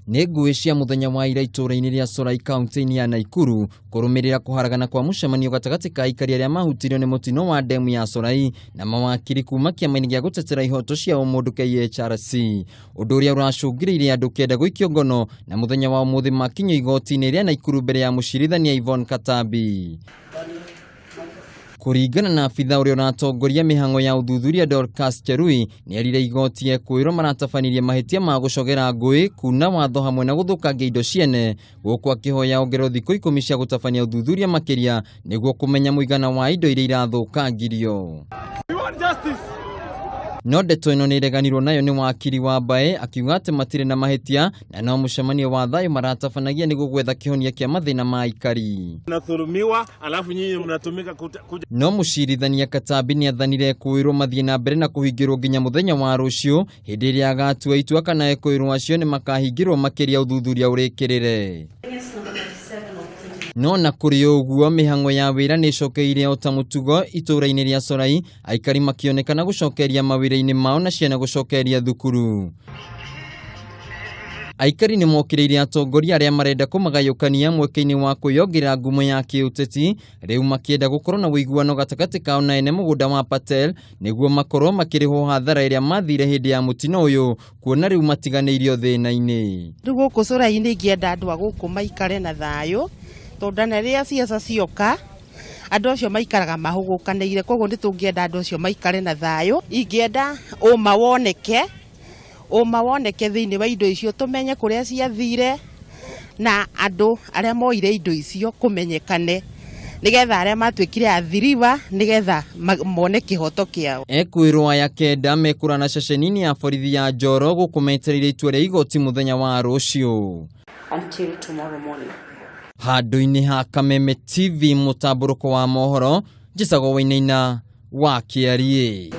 Nĩ nguĩ cia muthenya wa ira ituura-ini ria Solai kaunti ya Nakuru kurumirira kuharagana kwa mucemanio gatagati ka aikari aria mahutirio ni mutino wa demu ya Solai na mawakiri kuma kiama-ini gia gutetera ihoto cia umundu KHRC. Undu uria uracungiriire andu kenda guikio ngono na muthenya wa umuthi makinyio igoti-ini ria Nakuru mbere ya mucirithania Yvonne Katambi. Kuringana na abithaa uria uratongoria mihang'o ya uthuthuria Dorcas Cherui ni arire igoti Ekwirwo maratabanirie mahitia ma gucogera nguui kuna watho hamwe na guthukangia indo ciene guku akihoya ongerwo thikũ 10 cia gutabania uthuthuria makiria niguo kumenya muigana wa indo iria irathukangirio. No ndeto ino nireganirwo nayo ni wakiri wa Mbae akiuga ati matire na mahitia na no mucemanio wa thayo maratabanagia niguo gwetha kihonia kia mathina ma aikari. Nathurumiwa alafu nyinyi mnatumika no mucirithania Katambi ni athanire Ekwirwo mathie na mbere na kuhingirwo nginya muthenya wa rucio hindi iria agatua itua kana Ekwirwo acio ni makahingirwo makiria uthuthuria urikirire. No na kuri uguo mihang'o ya wira ni cokeire o ta mutugo ituura-ini ria Solai aikari makionekana gucokeria mawira-ini mao na ciana gucokeria thukuru. Aikari ni mokireire atongoria aria marenda kumagayukania mweke-ini wa kwiyongerera ngumo ya kiuteti riu makienda gukorwo na wiguano gatagati kao na ene mugunda wa Patel niguo makorwo makiriho hathara iria mathire hindi ya mutino uyu kuona riu matiganeirio thina-ini. Riu guku Solai-ini ngienda andu a guku maikare na thayo tondana ria ciaca cioka andu acio maikaraga mahugukaneire koguo nditungienda andu acio maikare na thayo. Ingienda uma woneke thiini wa indo icio tumenye kuria ciathire na andu aria moire indo icio kumenyekane nigetha aria matwikire athiriva nigetha mone kihoto kiao. Ekwirwo aya kenda mekurana ceceni-ini ya borithi ya Njoro gukumetereire itua ria igoti muthenya wa rucio. Until tomorrow morning. Handu-ini ha Kameme TV mutamburuko wa mohoro gicigo-ini wa keri.